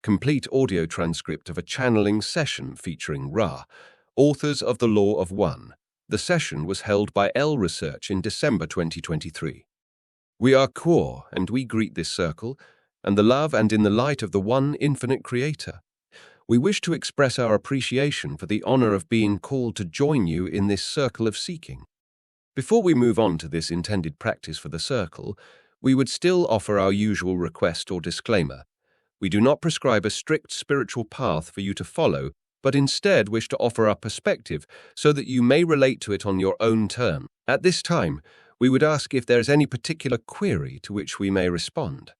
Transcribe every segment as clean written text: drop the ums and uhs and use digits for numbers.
complete audio transcript of a channeling session featuring Ra, authors of The Law of One. The session was held by L Research in December 2023. We are Core, and we greet this circle, and the love and in the light of the one infinite Creator. We wish to express our appreciation for the honor of being called to join you in this circle of seeking. Before we move on to this intended practice for the circle, we would still offer our usual request or disclaimer. We do not prescribe a strict spiritual path for you to follow, but instead wish to offer our perspective so that you may relate to it on your own terms. At this time, we would ask if there is any particular query to which we may respond.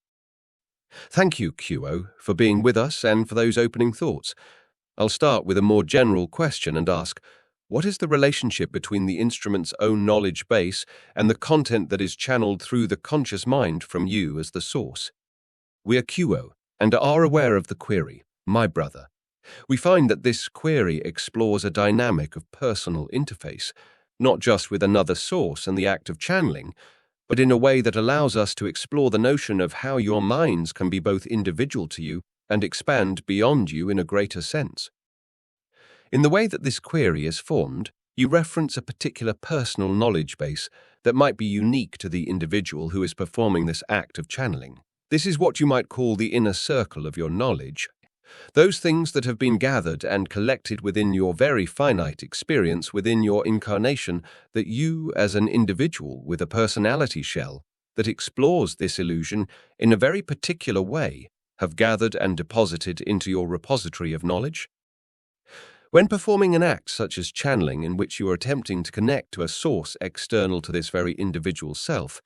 Thank you, QO, for being with us and for those opening thoughts. I'll start with a more general question and ask, what is the relationship between the instrument's own knowledge base and the content that is channeled through the conscious mind from you as the source? We are QO and are aware of the query, my brother. We find that this query explores a dynamic of personal interface, not just with another source and the act of channeling, but in a way that allows us to explore the notion of how your minds can be both individual to you and expand beyond you in a greater sense. In the way that this query is formed, you reference a particular personal knowledge base that might be unique to the individual who is performing this act of channeling. This is what you might call the inner circle of your knowledge. Those things that have been gathered and collected within your very finite experience within your incarnation that you, as an individual with a personality shell that explores this illusion in a very particular way, have gathered and deposited into your repository of knowledge. When performing an act such as channeling in which you are attempting to connect to a source external to this very individual self,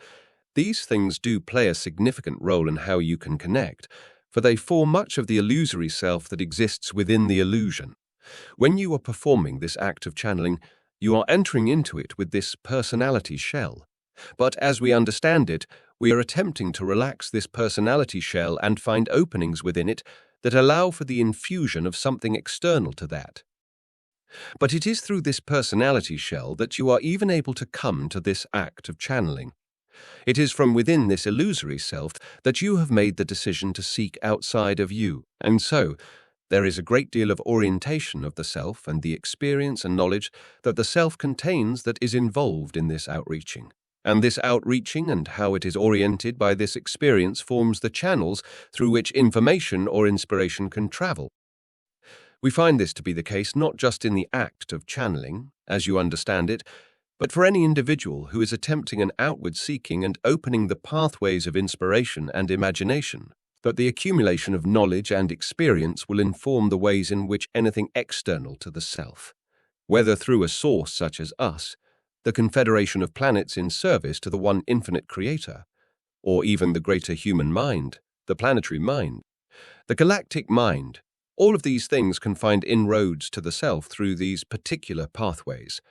these things do play a significant role in how you can connect, for they form much of the illusory self that exists within the illusion. When you are performing this act of channeling, you are entering into it with this personality shell. But as we understand it, we are attempting to relax this personality shell and find openings within it that allow for the infusion of something external to that. But it is through this personality shell that you are even able to come to this act of channeling. It is from within this illusory self that you have made the decision to seek outside of you, and so there is a great deal of orientation of the self and the experience and knowledge that the self contains that is involved in this outreaching. And this outreaching and how it is oriented by this experience forms the channels through which information or inspiration can travel. We find this to be the case not just in the act of channeling, as you understand it, but for any individual who is attempting an outward seeking and opening the pathways of inspiration and imagination, that the accumulation of knowledge and experience will inform the ways in which anything external to the self, whether through a source such as us, the confederation of planets in service to the one infinite Creator, or even the greater human mind, the planetary mind, the galactic mind, all of these things can find inroads to the self through these particular pathways.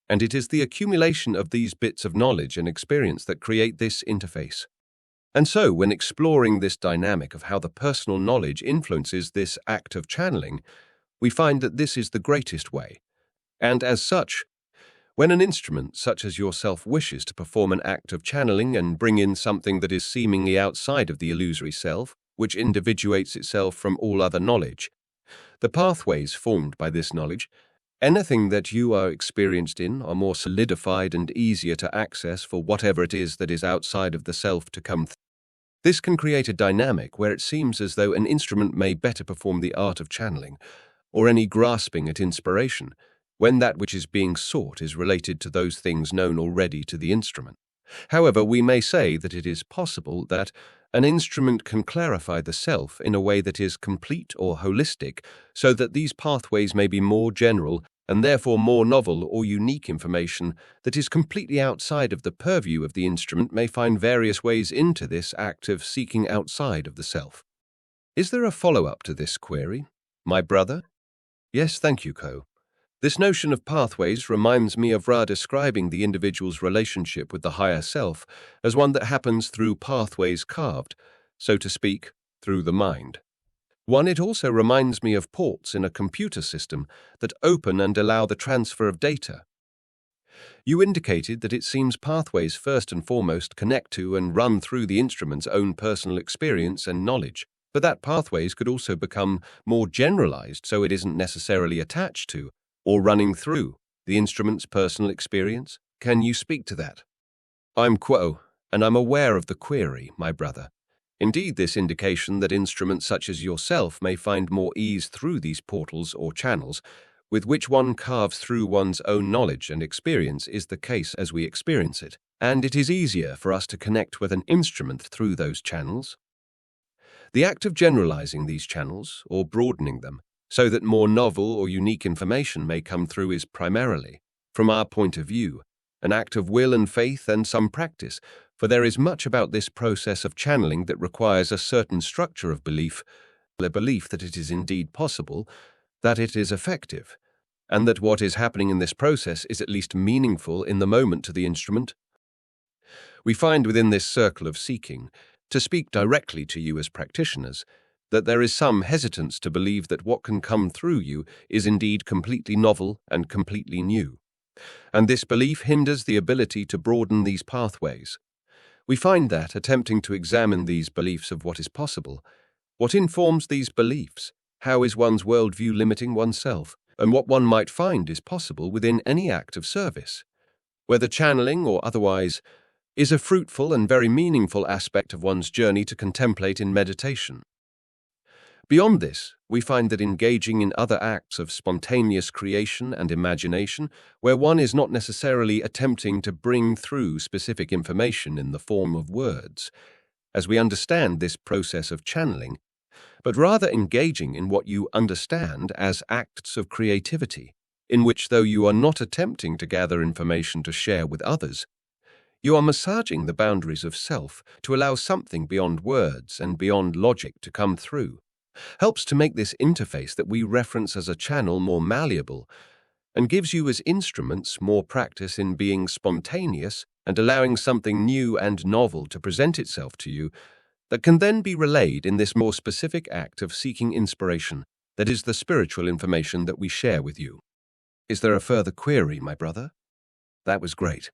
And it is the accumulation of these bits of knowledge and experience that create this interface. And so, when exploring this dynamic of how the personal knowledge influences this act of channeling, we find that this is the greatest way. And as such, when an instrument such as yourself wishes to perform an act of channeling and bring in something that is seemingly outside of the illusory self, which individuates itself from all other knowledge, the pathways formed by this knowledge, anything that you are experienced in are more solidified and easier to access for whatever it is that is outside of the self to come. This can create a dynamic where it seems as though an instrument may better perform the art of channeling, or any grasping at inspiration, when that which is being sought is related to those things known already to the instrument. However, we may say that it is possible that an instrument can clarify the self in a way that is complete or holistic, so that these pathways may be more general and therefore more novel or unique information that is completely outside of the purview of the instrument may find various ways into this act of seeking outside of the self. Is there a follow-up to this query, my brother? Yes, thank you, Ko. This notion of pathways reminds me of Ra describing the individual's relationship with the higher self as one that happens through pathways carved, so to speak, through the mind. It also reminds me of ports in a computer system that open and allow the transfer of data. You indicated that it seems pathways first and foremost connect to and run through the instrument's own personal experience and knowledge. but that pathways could also become more generalized so it isn't necessarily attached to or running through the instrument's personal experience. Can you speak to that? I'm Quo, and I'm aware of the query, my brother. Indeed, this indication that instruments such as yourself may find more ease through these portals or channels with which one carves through one's own knowledge and experience is the case as we experience it, and it is easier for us to connect with an instrument through those channels. The act of generalizing these channels, or broadening them, so that more novel or unique information may come through is primarily, from our point of view, an act of will and faith and some practice, for there is much about this process of channeling that requires a certain structure of belief, the belief that it is indeed possible, that it is effective, and that what is happening in this process is at least meaningful in the moment to the instrument. We find within this circle of seeking, to speak directly to you as practitioners, that there is some hesitance to believe that what can come through you is indeed completely novel and completely new. And this belief hinders the ability to broaden these pathways. We find that, attempting to examine these beliefs of what is possible, what informs these beliefs, how is one's worldview limiting oneself, and what one might find is possible within any act of service, whether channeling or otherwise, is a fruitful and very meaningful aspect of one's journey to contemplate in meditation. Beyond this, we find that engaging in other acts of spontaneous creation and imagination, where one is not necessarily attempting to bring through specific information in the form of words, as we understand this process of channeling, but rather engaging in what you understand as acts of creativity, in which, though you are not attempting to gather information to share with others, you are massaging the boundaries of self to allow something beyond words and beyond logic to come through, helps to make this interface that we reference as a channel more malleable, and gives you as instruments more practice in being spontaneous and allowing something new and novel to present itself to you that can then be relayed in this more specific act of seeking inspiration that is the spiritual information that we share with you. Is there a further query, my brother? That was great,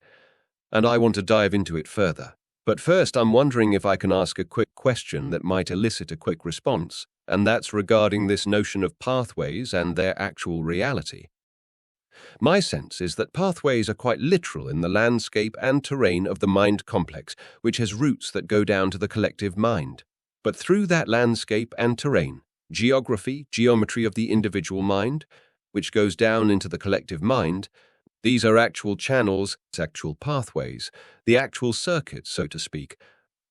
and I want to dive into it further. But first, I'm wondering if I can ask a quick question that might elicit a quick response, and that's regarding this notion of pathways and their actual reality. My sense is that pathways are quite literal in the landscape and terrain of the mind complex, which has roots that go down to the collective mind. But through that landscape and terrain, geometry of the individual mind, which goes down into the collective mind, these are actual channels, actual pathways, the actual circuits, so to speak,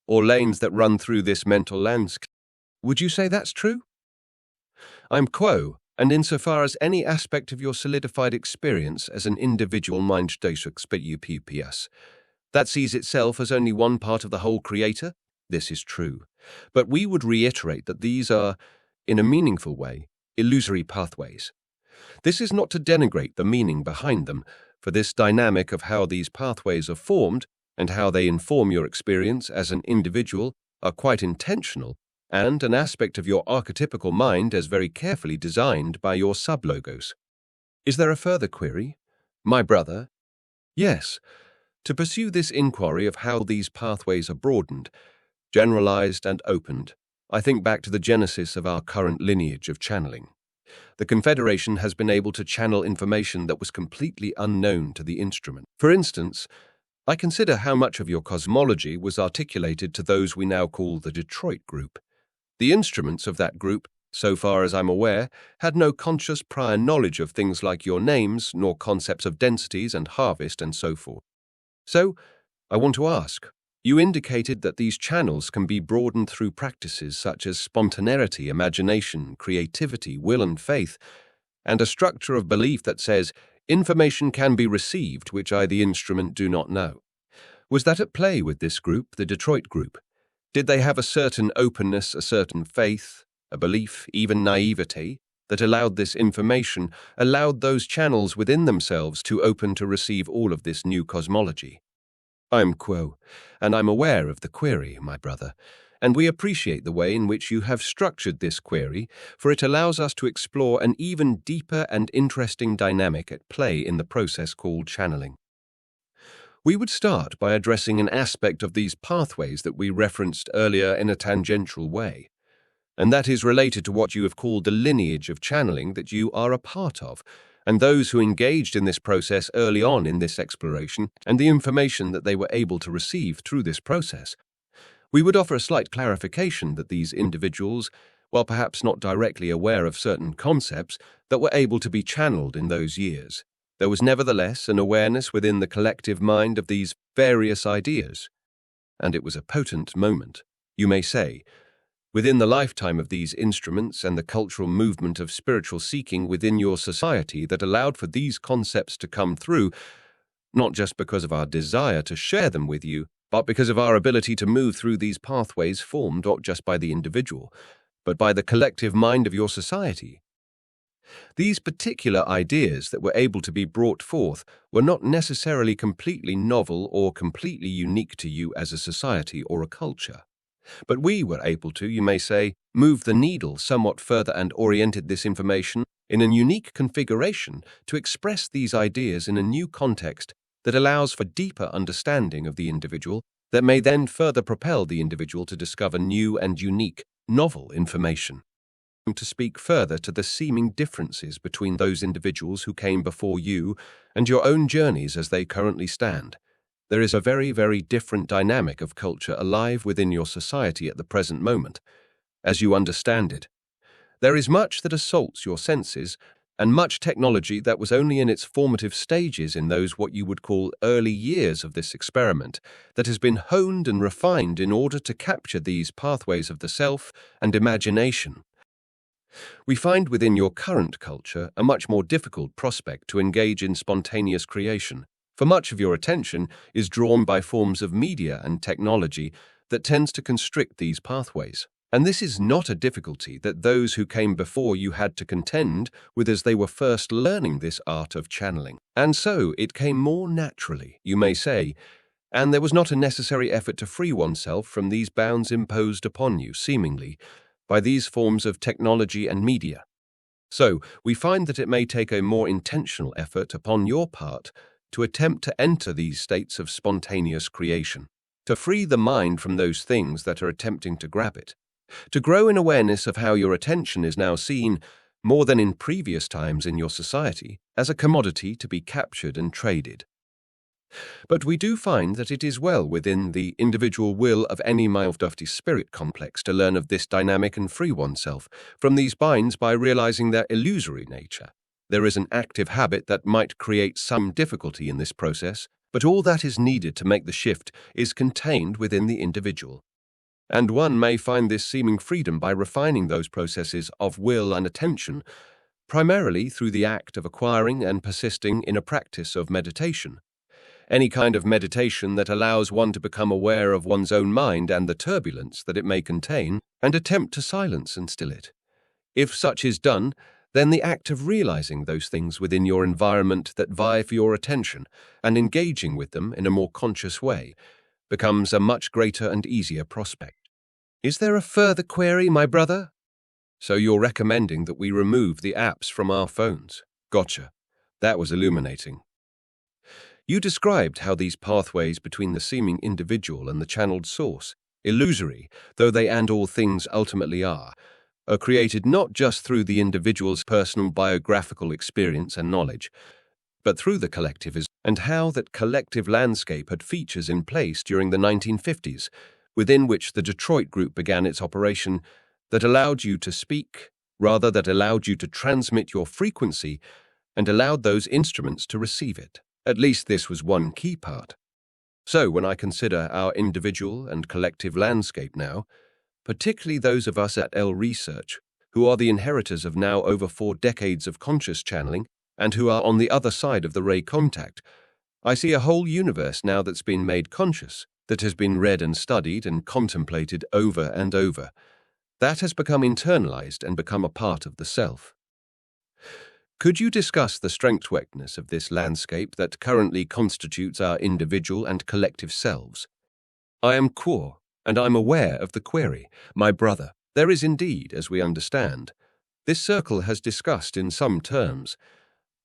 or lanes that run through this mental landscape. Would you say that's true? I'm Quo, and insofar as any aspect of your solidified experience as an individual mind UPS, that sees itself as only one part of the whole creator, this is true. But we would reiterate that these are, in a meaningful way, illusory pathways. This is not to denigrate the meaning behind them, for this dynamic of how these pathways are formed and how they inform your experience as an individual are quite intentional and an aspect of your archetypical mind as very carefully designed by your sublogos. Is there a further query? My brother? Yes. To pursue this inquiry of how these pathways are broadened, generalized and opened, I think back to the genesis of our current lineage of channeling. The Confederation has been able to channel information that was completely unknown to the instrument. For instance, I consider how much of your cosmology was articulated to those we now call the Detroit group. The instruments of that group, so far as I'm aware, had no conscious prior knowledge of things like your names, nor concepts of densities and harvest and so forth. So, I want to ask, you indicated that these channels can be broadened through practices such as spontaneity, imagination, creativity, will and faith, and a structure of belief that says, information can be received which I, the instrument, do not know. Was that at play with this group, the Detroit group? Did they have a certain openness, a certain faith, a belief, even naivety, that allowed this information, allowed those channels within themselves to open to receive all of this new cosmology? I'm Quo, and I'm aware of the query, my brother, and we appreciate the way in which you have structured this query, for it allows us to explore an even deeper and interesting dynamic at play in the process called channeling. We would start by addressing an aspect of these pathways that we referenced earlier in a tangential way, and that is related to what you have called the lineage of channeling that you are a part of, and those who engaged in this process early on in this exploration, and the information that they were able to receive through this process. We would offer a slight clarification that these individuals, while perhaps not directly aware of certain concepts that were able to be channeled in those years, there was nevertheless an awareness within the collective mind of these various ideas. And it was a potent moment, you may say, within the lifetime of these instruments and the cultural movement of spiritual seeking within your society that allowed for these concepts to come through, not just because of our desire to share them with you, but because of our ability to move through these pathways formed not just by the individual, but by the collective mind of your society. These particular ideas that were able to be brought forth were not necessarily completely novel or completely unique to you as a society or a culture. But we were able to, you may say, move the needle somewhat further and oriented this information in a unique configuration to express these ideas in a new context that allows for deeper understanding of the individual that may then further propel the individual to discover new and unique, novel information. To speak further to the seeming differences between those individuals who came before you and your own journeys as they currently stand. There is a very, very different dynamic of culture alive within your society at the present moment, as you understand it. There is much that assaults your senses, and much technology that was only in its formative stages in those what you would call early years of this experiment, that has been honed and refined in order to capture these pathways of the self and imagination. We find within your current culture a much more difficult prospect to engage in spontaneous creation, for much of your attention is drawn by forms of media and technology that tends to constrict these pathways. And this is not a difficulty that those who came before you had to contend with as they were first learning this art of channeling. And so it came more naturally, you may say, and there was not a necessary effort to free oneself from these bounds imposed upon you, seemingly, by these forms of technology and media. So we find that it may take a more intentional effort upon your part to attempt to enter these states of spontaneous creation, to free the mind from those things that are attempting to grab it, to grow in awareness of how your attention is now seen, more than in previous times in your society, as a commodity to be captured and traded. But we do find that it is well within the individual will of any mild-dufty spirit complex to learn of this dynamic and free oneself from these binds by realizing their illusory nature. There is an active habit that might create some difficulty in this process, but all that is needed to make the shift is contained within the individual. And one may find this seeming freedom by refining those processes of will and attention, primarily through the act of acquiring and persisting in a practice of meditation. Any kind of meditation that allows one to become aware of one's own mind and the turbulence that it may contain, and attempt to silence and still it. If such is done, then the act of realizing those things within your environment that vie for your attention and engaging with them in a more conscious way becomes a much greater and easier prospect. Is there a further query, my brother? So you're recommending that we remove the apps from our phones? Gotcha. That was illuminating. You described how these pathways between the seeming individual and the channeled source, illusory though they and all things ultimately are created not just through the individual's personal biographical experience and knowledge, but through the collectivism, and how that collective landscape had features in place during the 1950s, within which the Detroit group began its operation, that allowed you to speak, rather that allowed you to transmit your frequency, and allowed those instruments to receive it. At least this was one key part. So when I consider our individual and collective landscape now, particularly those of us at L Research, who are the inheritors of now over 4 decades of conscious channeling, and who are on the other side of the ray contact, I see a whole universe now that's been made conscious, that has been read and studied and contemplated over and over. That has become internalized and become a part of the self. Could you discuss the strength-weakness of this landscape that currently constitutes our individual and collective selves? I am Quor, and I'm aware of the query, my brother. There is indeed, as we understand. This circle has discussed in some terms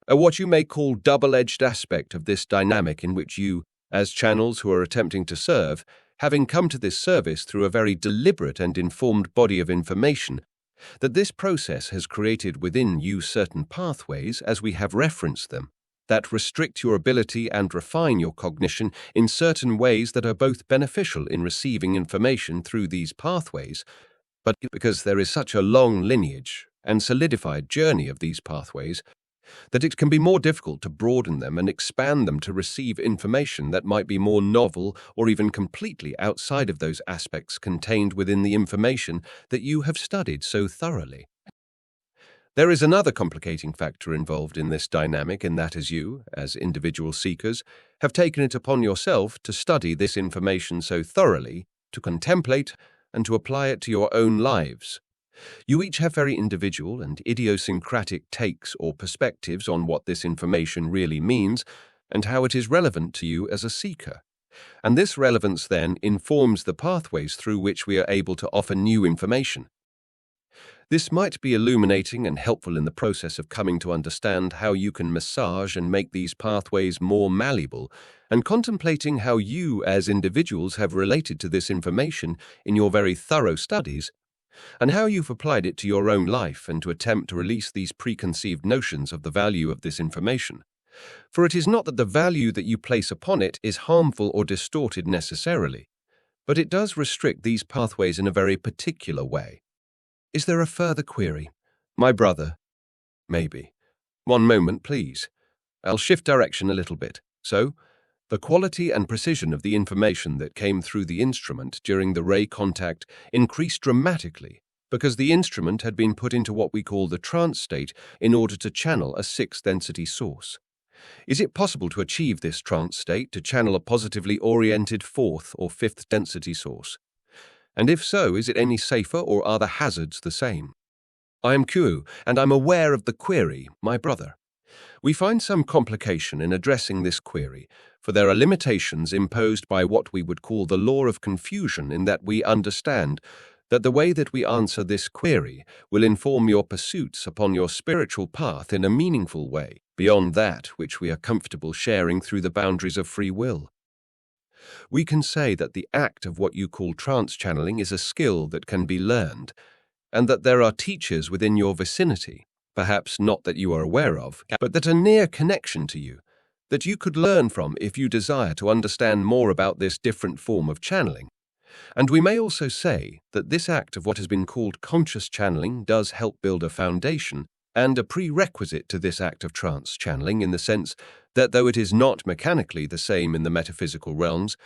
what you may call double-edged aspect of this dynamic in which you, as channels who are attempting to serve, having come to this service through a very deliberate and informed body of information, that this process has created within you certain pathways, as we have referenced them, that restrict your ability and refine your cognition in certain ways that are both beneficial in receiving information through these pathways, but because there is such a long lineage and solidified journey of these pathways, that it can be more difficult to broaden them and expand them to receive information that might be more novel or even completely outside of those aspects contained within the information that you have studied so thoroughly. There is another complicating factor involved in this dynamic, in that as you, as individual seekers, have taken it upon yourself to study this information so thoroughly, to contemplate, and to apply it to your own lives. You each have very individual and idiosyncratic takes or perspectives on what this information really means and how it is relevant to you as a seeker. And this relevance then informs the pathways through which we are able to offer new information. This might be illuminating and helpful in the process of coming to understand how you can massage and make these pathways more malleable, and contemplating how you as individuals have related to this information in your very thorough studies, and how you've applied it to your own life and to attempt to release these preconceived notions of the value of this information. For it is not that the value that you place upon it is harmful or distorted necessarily, but it does restrict these pathways in a very particular way. Is there a further query? My brother? Maybe. One moment, please. I'll shift direction a little bit. So, the quality and precision of the information that came through the instrument during the ray contact increased dramatically because the instrument had been put into what we call the trance state in order to channel a 6th-density source. Is it possible to achieve this trance state to channel a positively oriented 4th or 5th-density source? And if so, is it any safer or are the hazards the same? I am Q, and I'm aware of the query, my brother. We find some complication in addressing this query, for there are limitations imposed by what we would call the law of confusion, in that we understand that the way that we answer this query will inform your pursuits upon your spiritual path in a meaningful way, beyond that which we are comfortable sharing through the boundaries of free will. We can say that the act of what you call trance channeling is a skill that can be learned, and that there are teachers within your vicinity, perhaps not that you are aware of, but that are near connection to you, that you could learn from if you desire to understand more about this different form of channeling. And we may also say that this act of what has been called conscious channeling does help build a foundation and a prerequisite to this act of trance channeling, in the sense that though it is not mechanically the same in the metaphysical realms,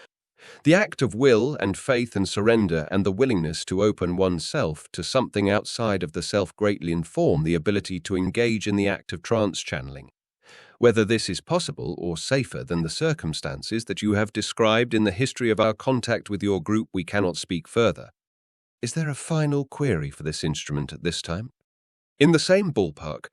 the act of will and faith and surrender and the willingness to open oneself to something outside of the self greatly inform the ability to engage in the act of trance channeling. Whether this is possible or safer than the circumstances that you have described in the history of our contact with your group, we cannot speak further. Is there a final query for this instrument at this time? In the same ballpark,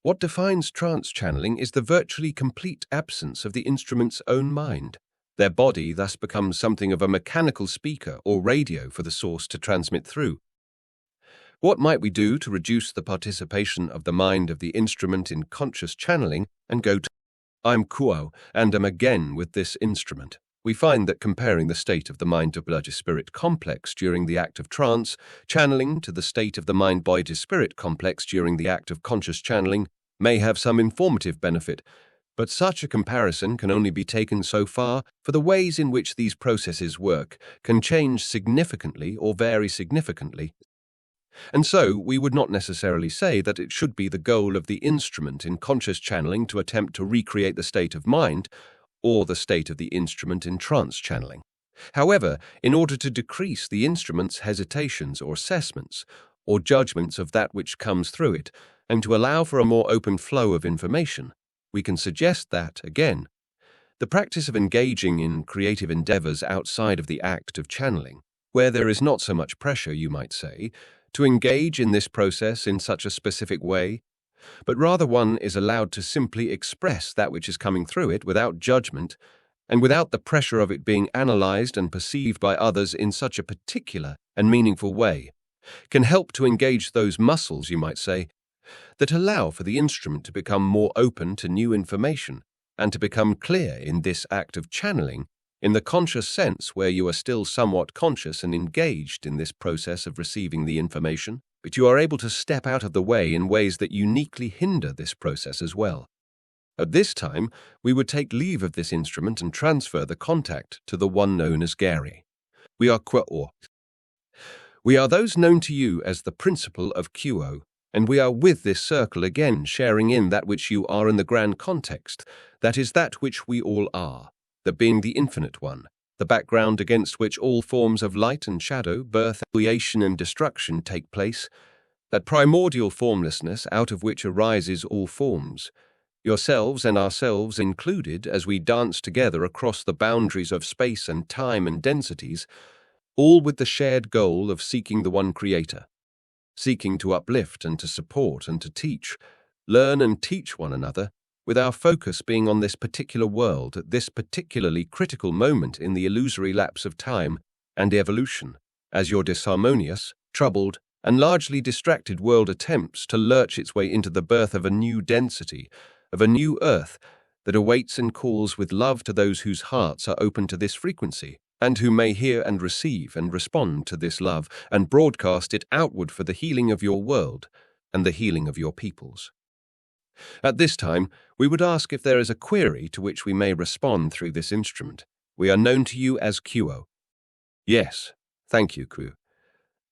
what defines trance channeling is the virtually complete absence of the instrument's own mind. Their body thus becomes something of a mechanical speaker or radio for the source to transmit through. What might we do to reduce the participation of the mind of the instrument in conscious channeling and go to I'm Kuo and am again with this instrument? We find that comparing the state of the mind-to-body-spirit complex during the act of trance channeling to the state of the mind-body-spirit complex during the act of conscious channeling may have some informative benefit, but such a comparison can only be taken so far, for the ways in which these processes work can change significantly or vary significantly. And so we would not necessarily say that it should be the goal of the instrument in conscious channeling to attempt to recreate the state of mind or the state of the instrument in trance channeling. However, in order to decrease the instrument's hesitations or assessments or judgments of that which comes through it, and to allow for a more open flow of information, we can suggest that, again, the practice of engaging in creative endeavors outside of the act of channeling, where there is not so much pressure, you might say, to engage in this process in such a specific way, but rather one is allowed to simply express that which is coming through it without judgment and without the pressure of it being analyzed and perceived by others in such a particular and meaningful way, can help to engage those muscles, you might say, that allow for the instrument to become more open to new information and to become clear in this act of channeling in the conscious sense where you are still somewhat conscious and engaged in this process of receiving the information, but you are able to step out of the way in ways that uniquely hinder this process as well. At this time, we would take leave of this instrument and transfer the contact to the one known as Gary. We are those known to you as the principle of QO, and we are with this circle again sharing in that which you are in the grand context, that is that which we all are, the being the infinite one, the background against which all forms of light and shadow, birth, creation and destruction take place, that primordial formlessness out of which arises all forms, yourselves and ourselves included as we dance together across the boundaries of space and time and densities, all with the shared goal of seeking the one Creator, seeking to uplift and to support and to teach, learn and teach one another, with our focus being on this particular world at this particularly critical moment in the illusory lapse of time and evolution, as your disharmonious, troubled, and largely distracted world attempts to lurch its way into the birth of a new density, of a new earth that awaits and calls with love to those whose hearts are open to this frequency, and who may hear and receive and respond to this love and broadcast it outward for the healing of your world and the healing of your peoples. At this time, we would ask if there is a query to which we may respond through this instrument. We are known to you as QO. Yes, thank you, Q.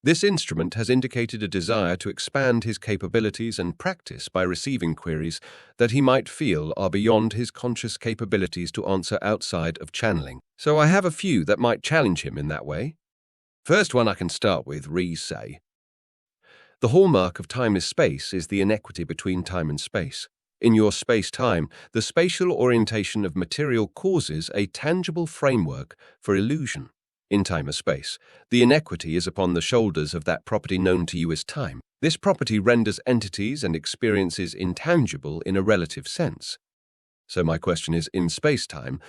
This instrument has indicated a desire to expand his capabilities and practice by receiving queries that he might feel are beyond his conscious capabilities to answer outside of channeling. So I have a few that might challenge him in that way. First one I can start with, say. The hallmark of time is space is the inequity between time and space. In your space-time, the spatial orientation of material causes a tangible framework for illusion. In time or space, the inequity is upon the shoulders of that property known to you as time. This property renders entities and experiences intangible in a relative sense. So my question is, in space-time,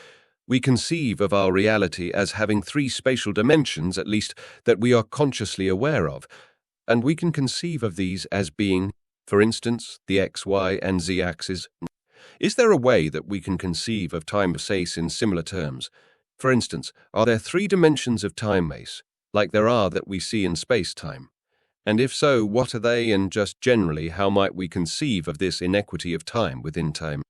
we conceive of our reality as having three spatial dimensions, at least, that we are consciously aware of, and we can conceive of these as being, for instance, the X, Y, and Z axes. Is there a way that we can conceive of time or space in similar terms? For instance, are there three dimensions of time, like there are that we see in space-time? And if so, what are they, and just generally, how might we conceive of this inequity of time within time?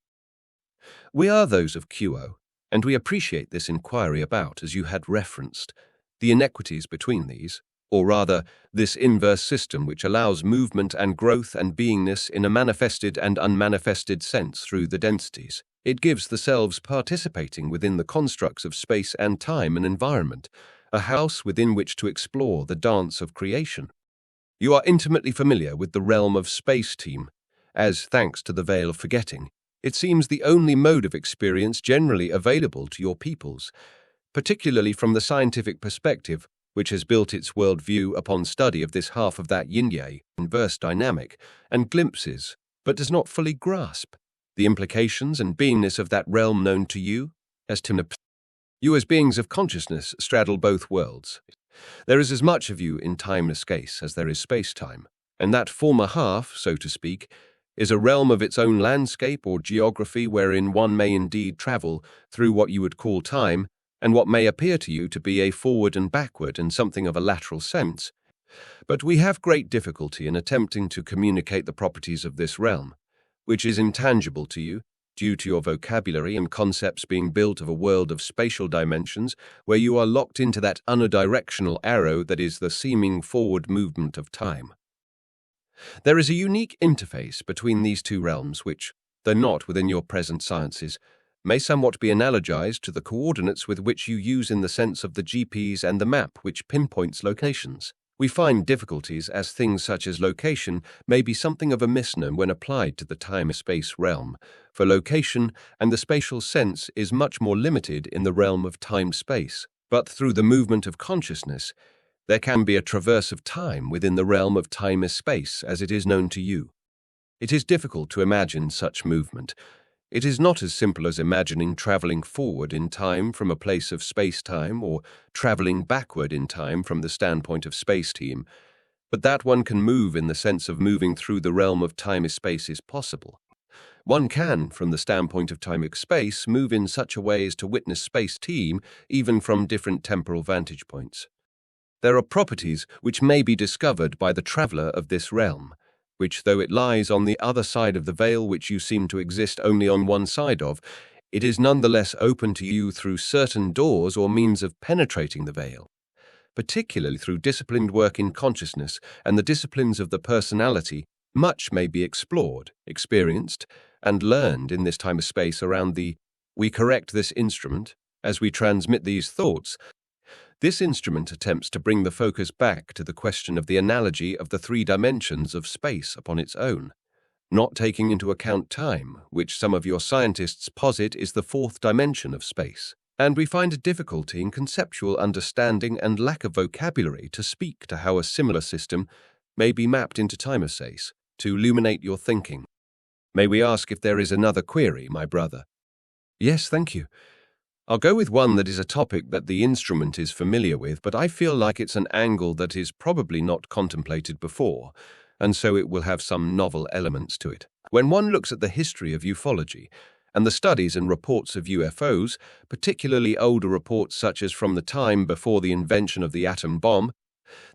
We are those of QO, and we appreciate this inquiry about, as you had referenced, the inequities between these, or rather, this inverse system which allows movement and growth and beingness in a manifested and unmanifested sense through the densities. It gives the selves participating within the constructs of space and time and environment, a house within which to explore the dance of creation. You are intimately familiar with the realm of space-time, as, thanks to the veil of forgetting, it seems the only mode of experience generally available to your peoples, particularly from the scientific perspective, which has built its worldview upon study of this half of that yin-yang inverse dynamic and glimpses, but does not fully grasp the implications and beingness of that realm known to you as Timnap. You as beings of consciousness straddle both worlds. There is as much of you in timeless space as there is space-time, and that former half, so to speak, is a realm of its own landscape or geography wherein one may indeed travel through what you would call time and what may appear to you to be a forward and backward and something of a lateral sense. But we have great difficulty in attempting to communicate the properties of this realm, which is intangible to you, due to your vocabulary and concepts being built of a world of spatial dimensions where you are locked into that unidirectional arrow that is the seeming forward movement of time. There is a unique interface between these two realms which, though not within your present sciences, may somewhat be analogized to the coordinates with which you use in the sense of the GPS and the map which pinpoints locations. We find difficulties as things such as location may be something of a misnomer when applied to the time-space realm, for location and the spatial sense is much more limited in the realm of time-space. But through the movement of consciousness, there can be a traverse of time within the realm of time-space as it is known to you. It is difficult to imagine such movement. It is not as simple as imagining traveling forward in time from a place of space-time or traveling backward in time from the standpoint of space-time, but that one can move in the sense of moving through the realm of time-space is possible. One can, from the standpoint of time-space, move in such a way as to witness space-time even from different temporal vantage points. There are properties which may be discovered by the traveller of this realm, which, though it lies on the other side of the veil which you seem to exist only on one side of, it is nonetheless open to you through certain doors or means of penetrating the veil, particularly through disciplined work in consciousness and the disciplines of the personality. Much may be explored, experienced, and learned in this time-space around we correct this instrument as we transmit these thoughts. This instrument attempts to bring the focus back to the question of the analogy of the three dimensions of space upon its own, not taking into account time, which some of your scientists posit is the fourth dimension of space. And we find a difficulty in conceptual understanding and lack of vocabulary to speak to how a similar system may be mapped into time-space to illuminate your thinking. May we ask if there is another query, my brother? Yes, thank you. I'll go with one that is a topic that the instrument is familiar with, but I feel like it's an angle that is probably not contemplated before, and so it will have some novel elements to it. When one looks at the history of ufology and the studies and reports of UFOs, particularly older reports such as from the time before the invention of the atom bomb,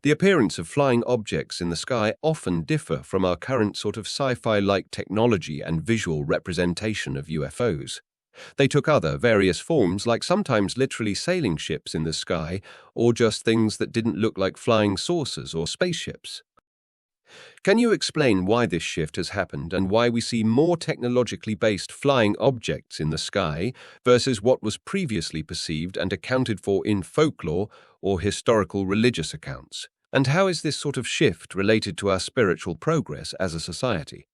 the appearance of flying objects in the sky often differ from our current sort of sci-fi-like technology and visual representation of UFOs. They took other various forms, like sometimes literally sailing ships in the sky, or just things that didn't look like flying saucers or spaceships. Can you explain why this shift has happened and why we see more technologically based flying objects in the sky versus what was previously perceived and accounted for in folklore or historical religious accounts? And how is this sort of shift related to our spiritual progress as a society?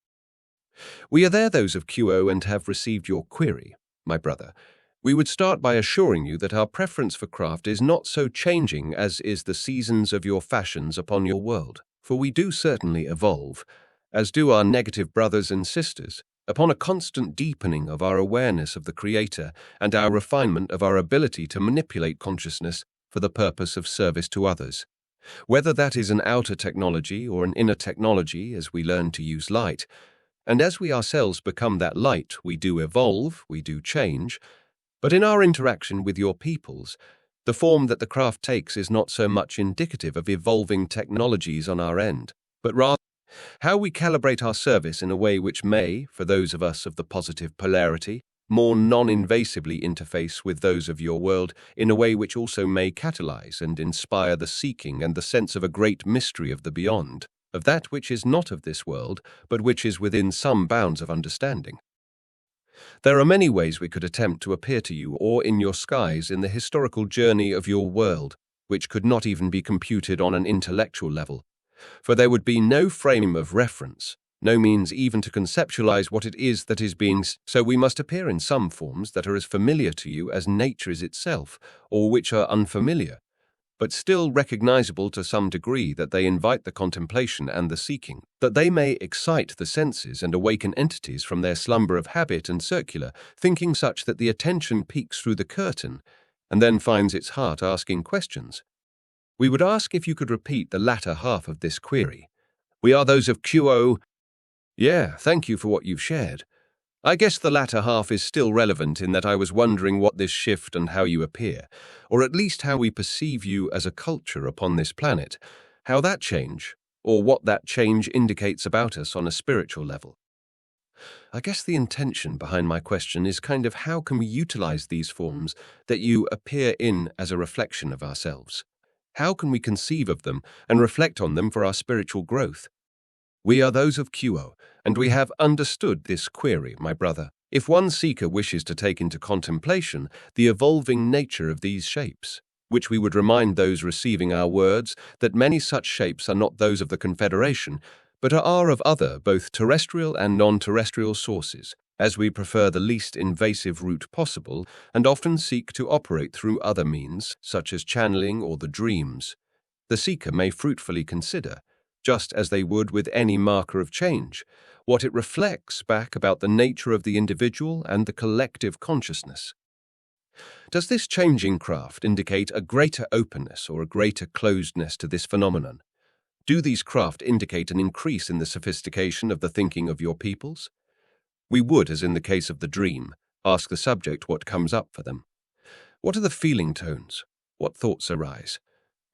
We are those of QO and have received your query, my brother. We would start by assuring you that our preference for craft is not so changing as is the seasons of your fashions upon your world, for we do certainly evolve, as do our negative brothers and sisters, upon a constant deepening of our awareness of the Creator and our refinement of our ability to manipulate consciousness for the purpose of service to others. Whether that is an outer technology or an inner technology as we learn to use light, and as we ourselves become that light, we do evolve, we do change, but in our interaction with your peoples, the form that the craft takes is not so much indicative of evolving technologies on our end, but rather how we calibrate our service in a way which may, for those of us of the positive polarity, more non-invasively interface with those of your world in a way which also may catalyze and inspire the seeking and the sense of a great mystery of the beyond, of that which is not of this world, but which is within some bounds of understanding. There are many ways we could attempt to appear to you or in your skies in the historical journey of your world, which could not even be computed on an intellectual level, for there would be no frame of reference, no means even to conceptualize what it is that is being, so we must appear in some forms that are as familiar to you as nature is itself, or which are unfamiliar, but still recognizable to some degree, that they invite the contemplation and the seeking, that they may excite the senses and awaken entities from their slumber of habit and circular thinking, such that the attention peeks through the curtain and then finds its heart asking questions. We would ask if you could repeat the latter half of this query. We are those of QO. Yeah, thank you for what you've shared. I guess the latter half is still relevant in that I was wondering what this shift and how you appear, or at least how we perceive you as a culture upon this planet, how that change, or what that change indicates about us on a spiritual level. I guess the intention behind my question is kind of how can we utilize these forms that you appear in as a reflection of ourselves? How can we conceive of them and reflect on them for our spiritual growth? We are those of QO, and we have understood this query, my brother. If one seeker wishes to take into contemplation the evolving nature of these shapes, which we would remind those receiving our words that many such shapes are not those of the Confederation, but are of other, both terrestrial and non-terrestrial sources, as we prefer the least invasive route possible and often seek to operate through other means, such as channeling or the dreams, the seeker may fruitfully consider, just as they would with any marker of change, what it reflects back about the nature of the individual and the collective consciousness. Does this changing craft indicate a greater openness or a greater closedness to this phenomenon? Do these craft indicate an increase in the sophistication of the thinking of your peoples? We would, as in the case of the dream, ask the subject what comes up for them. What are the feeling tones? What thoughts arise?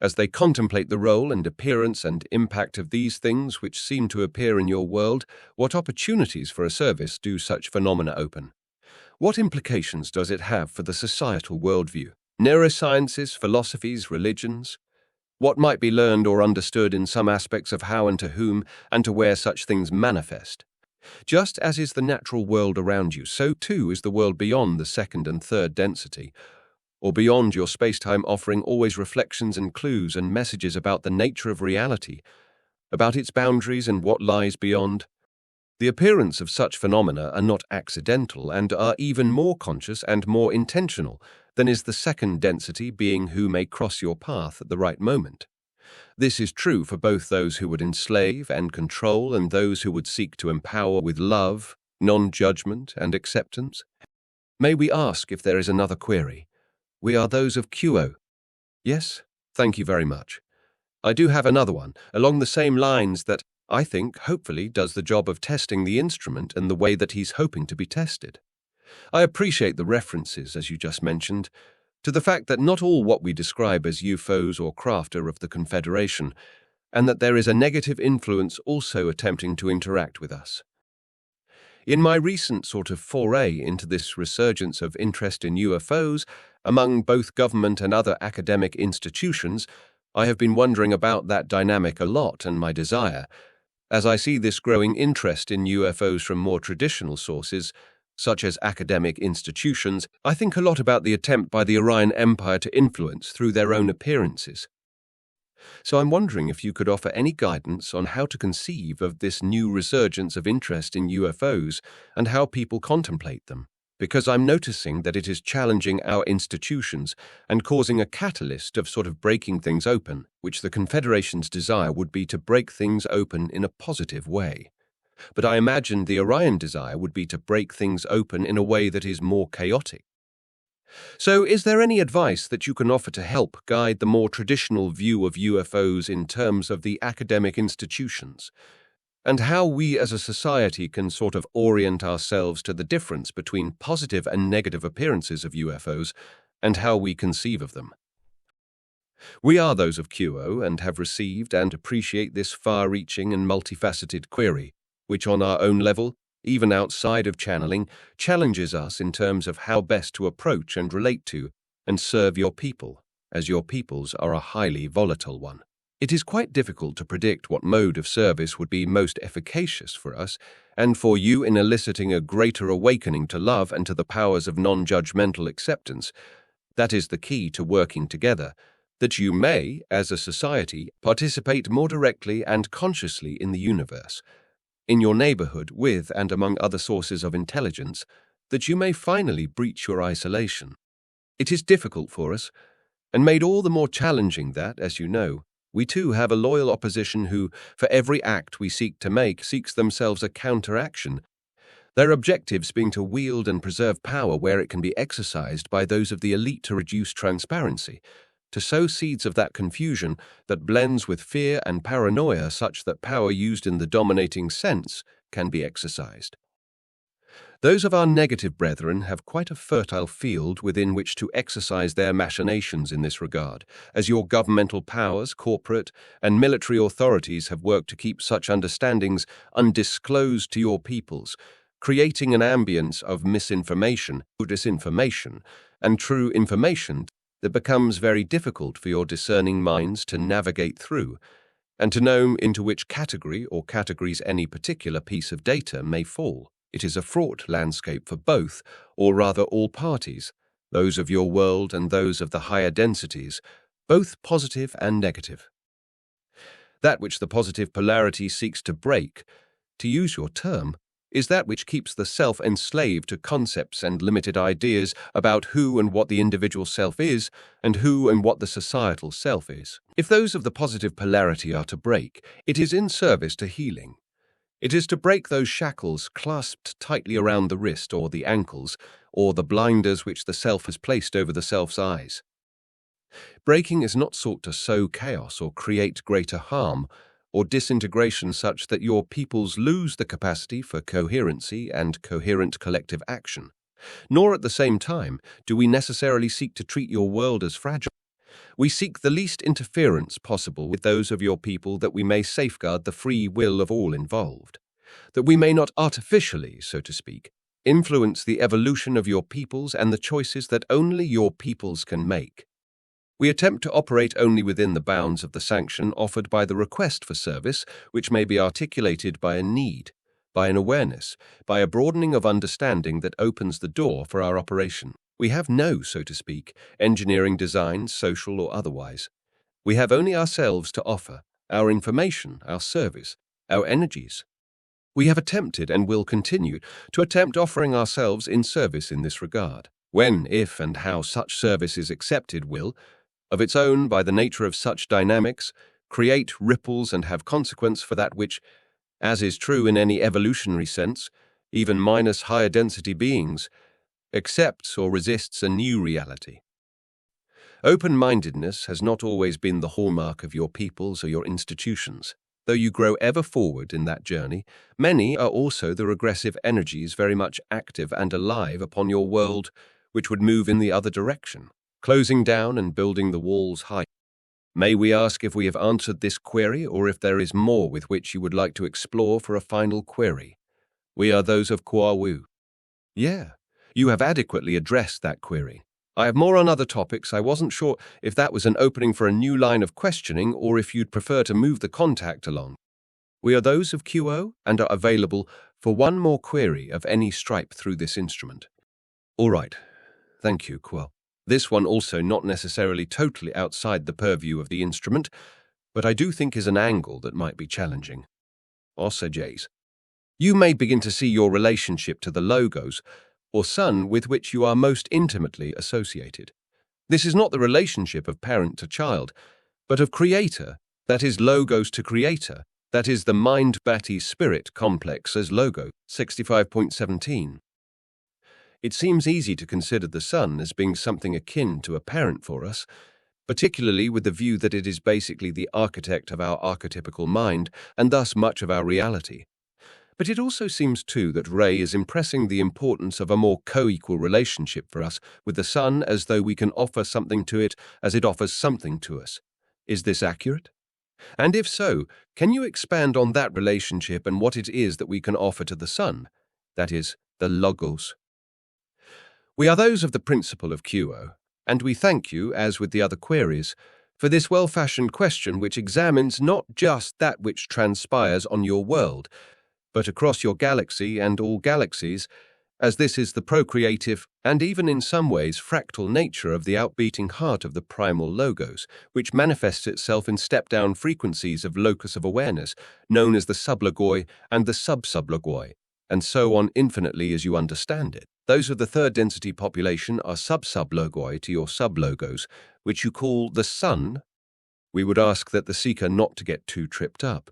As they contemplate the role and appearance and impact of these things which seem to appear in your world, what opportunities for a service do such phenomena open? What implications does it have for the societal worldview? Neurosciences, philosophies, religions? What might be learned or understood in some aspects of how and to whom and to where such things manifest? Just as is the natural world around you, so too is the world beyond the second and third density, or beyond your space-time, offering always reflections and clues and messages about the nature of reality, about its boundaries and what lies beyond. The appearance of such phenomena are not accidental and are even more conscious and more intentional than is the second density being who may cross your path at the right moment. This is true for both those who would enslave and control and those who would seek to empower with love, non-judgment, and acceptance. May we ask if there is another query? We are those of QO. Yes, thank you very much. I do have another one, along the same lines that, I think, hopefully does the job of testing the instrument in the way that he's hoping to be tested. I appreciate the references, as you just mentioned, to the fact that not all what we describe as UFOs or craft are of the Confederation, and that there is a negative influence also attempting to interact with us. In my recent sort of foray into this resurgence of interest in UFOs among both government and other academic institutions, I have been wondering about that dynamic a lot and my desire. As I see this growing interest in UFOs from more traditional sources, such as academic institutions, I think a lot about the attempt by the Orion Empire to influence through their own appearances. So I'm wondering if you could offer any guidance on how to conceive of this new resurgence of interest in UFOs and how people contemplate them, because I'm noticing that it is challenging our institutions and causing a catalyst of sort of breaking things open, which the Confederation's desire would be to break things open in a positive way. But I imagine the Orion desire would be to break things open in a way that is more chaotic. So is there any advice that you can offer to help guide the more traditional view of UFOs in terms of the academic institutions, and how we as a society can sort of orient ourselves to the difference between positive and negative appearances of UFOs and how we conceive of them? We are those of QO and have received and appreciate this far-reaching and multifaceted query, which on our own level, even outside of channeling, challenges us in terms of how best to approach and relate to and serve your people, as your peoples are a highly volatile one. It is quite difficult to predict what mode of service would be most efficacious for us and for you in eliciting a greater awakening to love and to the powers of non-judgmental acceptance. That is the key to working together, that you may, as a society, participate more directly and consciously in the universe, in your neighborhood with and among other sources of intelligence, that you may finally breach your isolation. It is difficult for us, and made all the more challenging that, as you know, we too have a loyal opposition who, for every act we seek to make, seeks themselves a counteraction, their objectives being to wield and preserve power where it can be exercised by those of the elite to reduce transparency, to sow seeds of that confusion that blends with fear and paranoia such that power used in the dominating sense can be exercised. Those of our negative brethren have quite a fertile field within which to exercise their machinations in this regard, as your governmental powers, corporate, and military authorities have worked to keep such understandings undisclosed to your peoples, creating an ambience of misinformation, disinformation, and true information that becomes very difficult for your discerning minds to navigate through, and to know into which category or categories any particular piece of data may fall. It is a fraught landscape for both, or rather all parties, those of your world and those of the higher densities, both positive and negative. That which the positive polarity seeks to break, to use your term, is that which keeps the self enslaved to concepts and limited ideas about who and what the individual self is, and who and what the societal self is. If those of the positive polarity are to break, it is in service to healing. It is to break those shackles clasped tightly around the wrist or the ankles, or the blinders which the self has placed over the self's eyes. Breaking is not sought to sow chaos or create greater harm, or disintegration such that your peoples lose the capacity for coherency and coherent collective action. Nor at the same time do we necessarily seek to treat your world as fragile. We seek the least interference possible with those of your people that we may safeguard the free will of all involved, that we may not artificially, so to speak, influence the evolution of your peoples and the choices that only your peoples can make. We attempt to operate only within the bounds of the sanction offered by the request for service, which may be articulated by a need, by an awareness, by a broadening of understanding that opens the door for our operation. We have no, so to speak, engineering design, social or otherwise. We have only ourselves to offer, our information, our service, our energies. We have attempted and will continue to attempt offering ourselves in service in this regard. When, if, and how such service is accepted will, of its own, by the nature of such dynamics, create ripples and have consequence for that which, as is true in any evolutionary sense, even minus higher density beings, accepts or resists a new reality. Open-mindedness has not always been the hallmark of your peoples or your institutions. Though you grow ever forward in that journey, many are also the regressive energies very much active and alive upon your world, which would move in the other direction, closing down and building the walls high. May we ask if we have answered this query, or if there is more with which you would like to explore for a final query? We are those of Kuawu. Yeah, you have adequately addressed that query. I have more on other topics. I wasn't sure if that was an opening for a new line of questioning, or if you'd prefer to move the contact along. We are those of QO and are available for one more query of any stripe through this instrument. All right. Thank you, Kuo. This one also not necessarily totally outside the purview of the instrument, but I do think is an angle that might be challenging. Also, Jays, you may begin to see your relationship to the logos, or son, with which you are most intimately associated. This is not the relationship of parent to child, but of creator, that is logos to creator, that is the mind-body spirit complex as logo, 65.17. It seems easy to consider the son as being something akin to a parent for us, particularly with the view that it is basically the architect of our archetypical mind and thus much of our reality. But it also seems too that Ray is impressing the importance of a more co-equal relationship for us with the son, as though we can offer something to it as it offers something to us. Is this accurate? And if so, can you expand on that relationship and what it is that we can offer to the son, that is, the logos? We are those of the principle of QO, and we thank you, as with the other queries, for this well-fashioned question which examines not just that which transpires on your world, but across your galaxy and all galaxies, as this is the procreative and even in some ways fractal nature of the outbeating heart of the primal logos, which manifests itself in step-down frequencies of locus of awareness, known as the sublogoi and the sub-sublogoi, and so on infinitely as you understand it. Those of the third density population are sub-sublogoi to your sublogos, which you call the sun. We would ask that the seeker not to get too tripped up.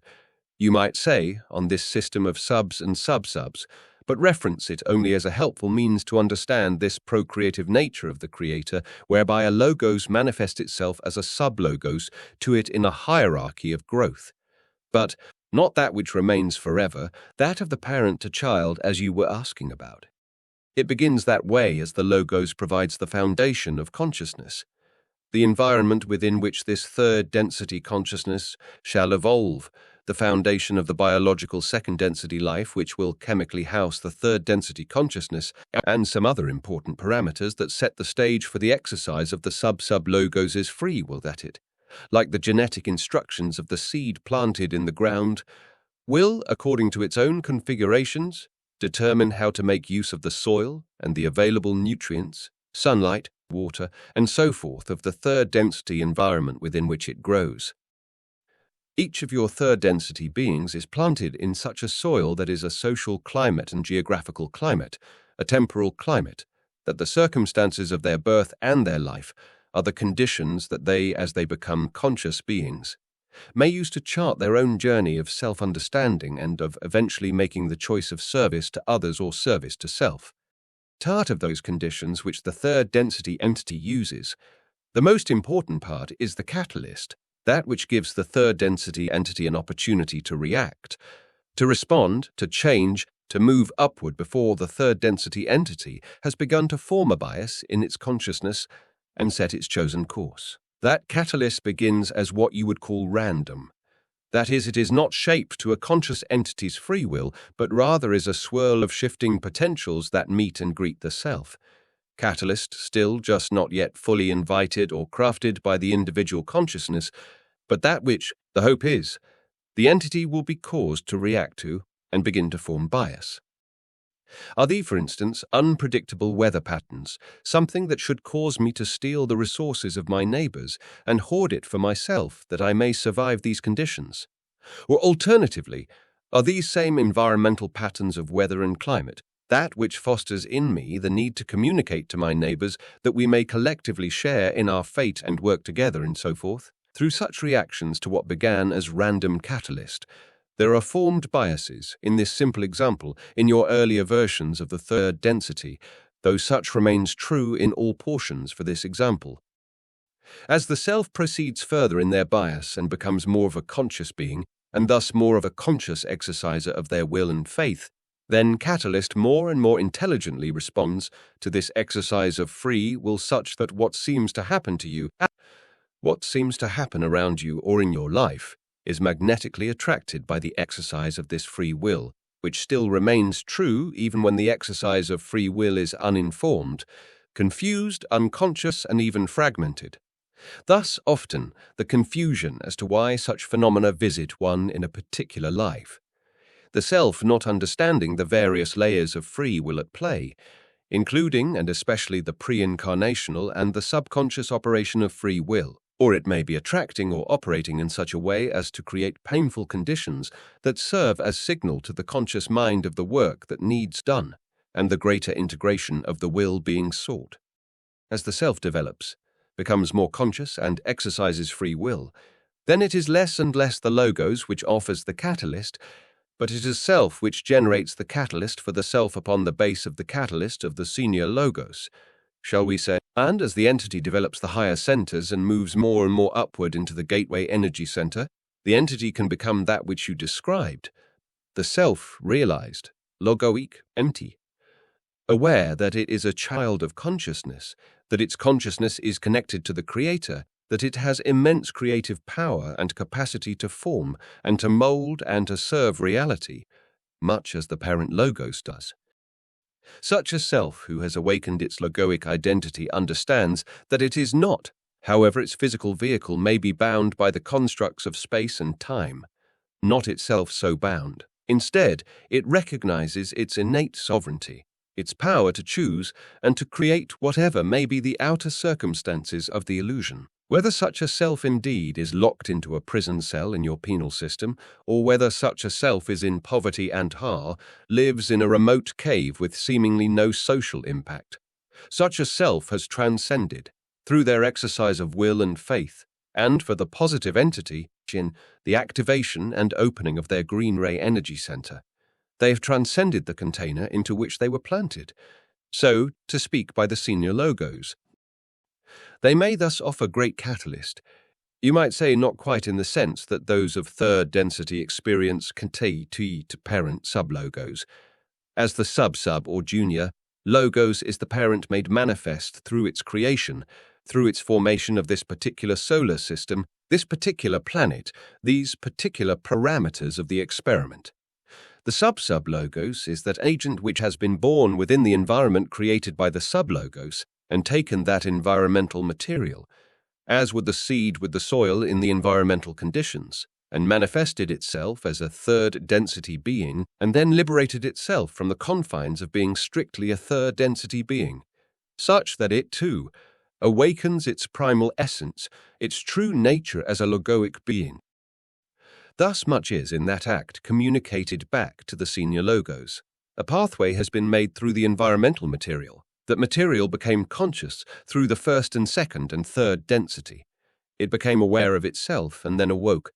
You might say, on this system of subs and sub-subs, but reference it only as a helpful means to understand this procreative nature of the creator, whereby a logos manifests itself as a sub-logos to it in a hierarchy of growth. But not that which remains forever, that of the parent to child as you were asking about. It begins that way as the logos provides the foundation of consciousness, the environment within which this third density consciousness shall evolve, the foundation of the biological second density life which will chemically house the third density consciousness, and some other important parameters that set the stage for the exercise of the sub-logos' free will that it, like the genetic instructions of the seed planted in the ground, will, according to its own configurations, determine how to make use of the soil and the available nutrients, sunlight, water, and so forth of the third density environment within which it grows. Each of your third density beings is planted in such a soil that is a social climate and geographical climate, a temporal climate, that the circumstances of their birth and their life are the conditions that they, as they become conscious beings, may use to chart their own journey of self-understanding and of eventually making the choice of service to others or service to self. Part of those conditions which the third density entity uses, the most important part is the catalyst, that which gives the third density entity an opportunity to react, to respond, to change, to move upward before the third density entity has begun to form a bias in its consciousness and set its chosen course. That catalyst begins as what you would call random. That is, it is not shaped to a conscious entity's free will, but rather is a swirl of shifting potentials that meet and greet the self. Catalyst still just not yet fully invited or crafted by the individual consciousness, but that which, the hope is, the entity will be caused to react to and begin to form bias. Are these, for instance, unpredictable weather patterns, something that should cause me to steal the resources of my neighbors and hoard it for myself that I may survive these conditions? Or alternatively, are these same environmental patterns of weather and climate that which fosters in me the need to communicate to my neighbors that we may collectively share in our fate and work together and so forth? Through such reactions to what began as random catalyst, there are formed biases, in this simple example, in your earlier versions of the third density, though such remains true in all portions for this example. As the self proceeds further in their bias and becomes more of a conscious being, and thus more of a conscious exerciser of their will and faith, then catalyst more and more intelligently responds to this exercise of free will such that what seems to happen to you, what seems to happen around you or in your life, is magnetically attracted by the exercise of this free will, which still remains true even when the exercise of free will is uninformed, confused, unconscious, and even fragmented. Thus, often, the confusion as to why such phenomena visit one in a particular life. The self not understanding the various layers of free will at play, including and especially the pre-incarnational and the subconscious operation of free will. Or it may be attracting or operating in such a way as to create painful conditions that serve as signal to the conscious mind of the work that needs done, and the greater integration of the will being sought. As the self develops, becomes more conscious and exercises free will, then it is less and less the logos which offers the catalyst, but it is self which generates the catalyst for the self upon the base of the catalyst of the senior logos, shall we say. And as the entity develops the higher centers and moves more and more upward into the gateway energy center, the entity can become that which you described, the self-realized, logoic, empty, aware that it is a child of consciousness, that its consciousness is connected to the Creator, that it has immense creative power and capacity to form and to mold and to serve reality, much as the parent logos does. Such a self who has awakened its logoic identity understands that it is not, however its physical vehicle may be bound by the constructs of space and time, not itself so bound. Instead, it recognizes its innate sovereignty, its power to choose and to create whatever may be the outer circumstances of the illusion. Whether such a self indeed is locked into a prison cell in your penal system, or whether such a self is in poverty and harm, lives in a remote cave with seemingly no social impact, such a self has transcended, through their exercise of will and faith, and for the positive entity, in the activation and opening of their green ray energy center, they have transcended the container into which they were planted, so to speak by the senior logos. They may thus offer great catalyst. You might say not quite in the sense that those of third density experience contain to parent sublogos. As the sub-sub or junior, logos is the parent made manifest through its creation, through its formation of this particular solar system, this particular planet, these particular parameters of the experiment. The sub-sub logos is that agent which has been born within the environment created by the sub-logos and taken that environmental material, as would the seed with the soil in the environmental conditions, and manifested itself as a third density being, and then liberated itself from the confines of being strictly a third density being, such that it, too, awakens its primal essence, its true nature as a logoic being. Thus much is in that act communicated back to the senior logos. A pathway has been made through the environmental material. That material became conscious through the first and second and third density. It became aware of itself and then awoke,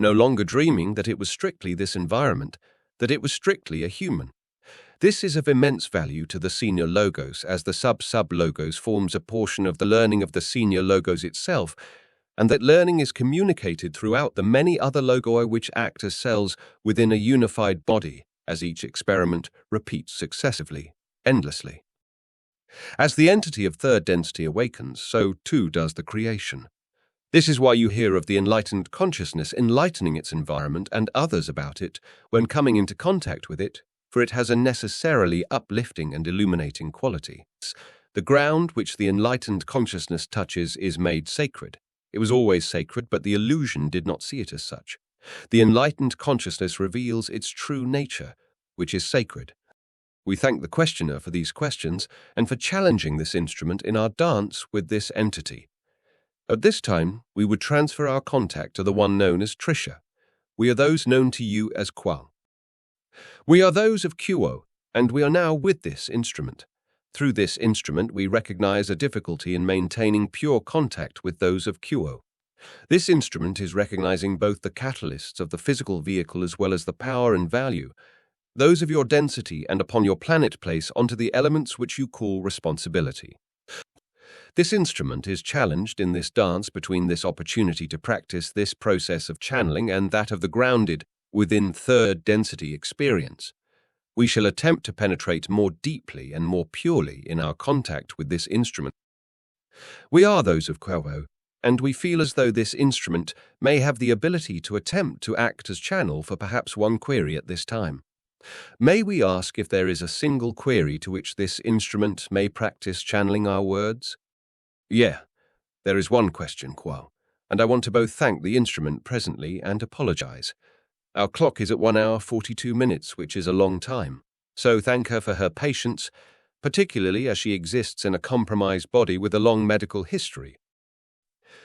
no longer dreaming that it was strictly this environment, that it was strictly a human. This is of immense value to the senior logos, as the sub-logos forms a portion of the learning of the senior logos itself, and that learning is communicated throughout the many other logoi which act as cells within a unified body, as each experiment repeats successively, endlessly. As the entity of third density awakens, so too does the creation. This is why you hear of the enlightened consciousness enlightening its environment and others about it when coming into contact with it, for it has a necessarily uplifting and illuminating quality. The ground which the enlightened consciousness touches is made sacred. It was always sacred, but the illusion did not see it as such. The enlightened consciousness reveals its true nature, which is sacred. We thank the questioner for these questions and for challenging this instrument in our dance with this entity. At this time, we would transfer our contact to the one known as Trisha. We are those known to you as Kwa. We are those of Kuo, and we are now with this instrument. Through this instrument, we recognize a difficulty in maintaining pure contact with those of Kuo. This instrument is recognizing both the catalysts of the physical vehicle as well as the power and value, those of your density and upon your planet place onto the elements which you call responsibility. This instrument is challenged in this dance between this opportunity to practice this process of channeling and that of the grounded within third density experience. We shall attempt to penetrate more deeply and more purely in our contact with this instrument. We are those of Kuo, and we feel as though this instrument may have the ability to attempt to act as channel for perhaps one query at this time. May we ask if there is a single query to which this instrument may practice channeling our words? Yeah, there is one question, Kuo, and I want to both thank the instrument presently and apologize. Our clock is at 1 hour 42 minutes, which is a long time, so thank her for her patience, particularly as she exists in a compromised body with a long medical history.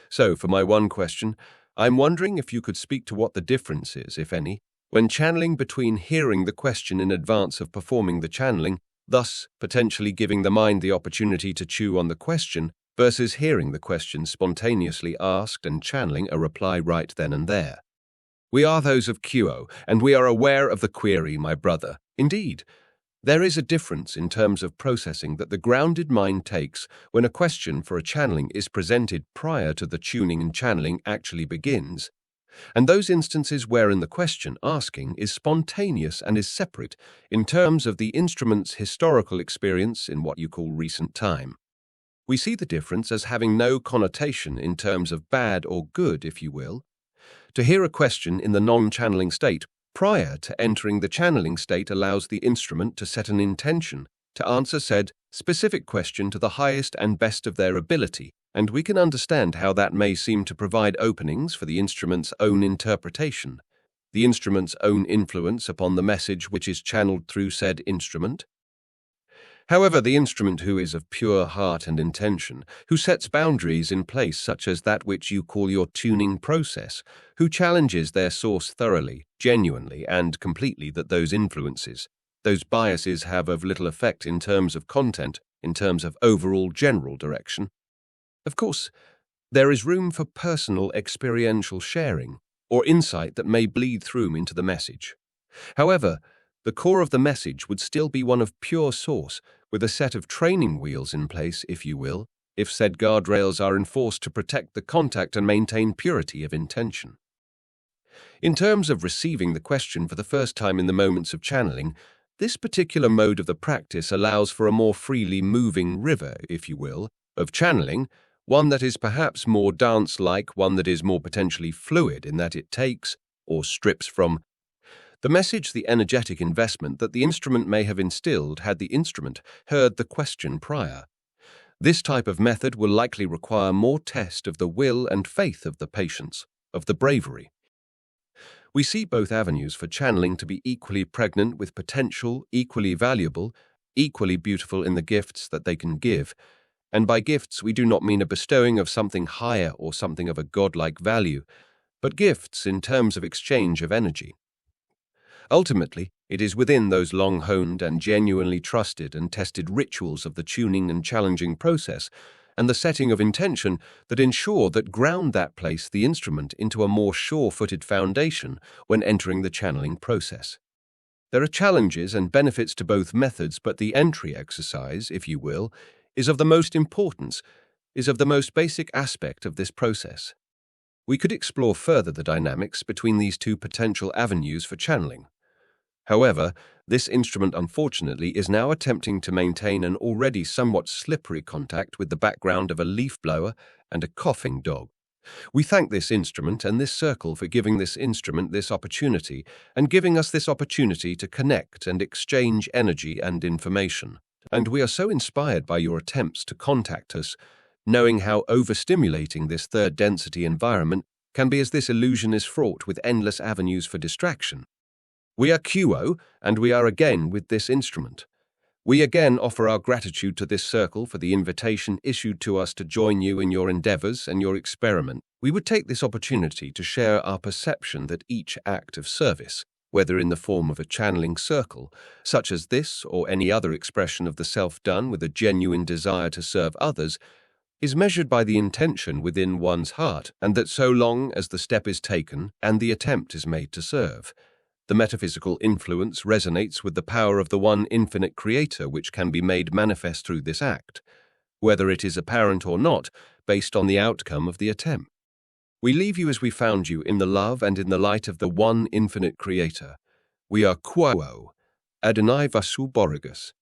So, for my one question, I'm wondering if you could speak to what the difference is, if any, when channeling between hearing the question in advance of performing the channeling, thus potentially giving the mind the opportunity to chew on the question, versus hearing the question spontaneously asked and channeling a reply right then and there. We are those of Kuo, and we are aware of the query, my brother. Indeed, there is a difference in terms of processing that the grounded mind takes when a question for a channeling is presented prior to the tuning and channeling actually begins, and those instances wherein the question asking is spontaneous and is separate in terms of the instrument's historical experience in what you call recent time. We see the difference as having no connotation in terms of bad or good, if you will. To hear a question in the non-channeling state prior to entering the channeling state allows the instrument to set an intention to answer said specific question to the highest and best of their ability, and we can understand how that may seem to provide openings for the instrument's own interpretation, the instrument's own influence upon the message which is channeled through said instrument. However, the instrument who is of pure heart and intention, who sets boundaries in place such as that which you call your tuning process, who challenges their source thoroughly, genuinely, and completely that those influences, those biases have of little effect in terms of content, in terms of overall general direction. Of course, there is room for personal experiential sharing, or insight that may bleed through into the message. However, the core of the message would still be one of pure source, with a set of training wheels in place, if you will, if said guardrails are enforced to protect the contact and maintain purity of intention. In terms of receiving the question for the first time in the moments of channeling, this particular mode of the practice allows for a more freely moving river, if you will, of channeling, one that is perhaps more dance-like, one that is more potentially fluid in that it takes, or strips from, the message, the energetic investment that the instrument may have instilled had the instrument heard the question prior. This type of method will likely require more test of the will and faith of the patience, of the bravery. We see both avenues for channeling to be equally pregnant with potential, equally valuable, equally beautiful in the gifts that they can give, and by gifts we do not mean a bestowing of something higher or something of a godlike value, but gifts in terms of exchange of energy. Ultimately, it is within those long-honed and genuinely trusted and tested rituals of the tuning and challenging process and the setting of intention that ensure that ground that place the instrument into a more sure-footed foundation when entering the channeling process. There are challenges and benefits to both methods, but the entry exercise, if you will, is of the most importance, is of the most basic aspect of this process. We could explore further the dynamics between these two potential avenues for channeling. However, this instrument unfortunately is now attempting to maintain an already somewhat slippery contact with the background of a leaf blower and a coughing dog. We thank this instrument and this circle for giving this instrument this opportunity and giving us this opportunity to connect and exchange energy and information. And we are so inspired by your attempts to contact us, knowing how overstimulating this third density environment can be, as this illusion is fraught with endless avenues for distraction. We are QO, and we are again with this instrument. We again offer our gratitude to this circle for the invitation issued to us to join you in your endeavors and your experiment. We would take this opportunity to share our perception that each act of service, whether in the form of a channeling circle, such as this or any other expression of the self done with a genuine desire to serve others, is measured by the intention within one's heart, and that so long as the step is taken and the attempt is made to serve, the metaphysical influence resonates with the power of the one infinite creator, which can be made manifest through this act, whether it is apparent or not, based on the outcome of the attempt. We leave you as we found you, in the love and in the light of the one infinite creator. We are Quo, Adonai Vasu Borrigus.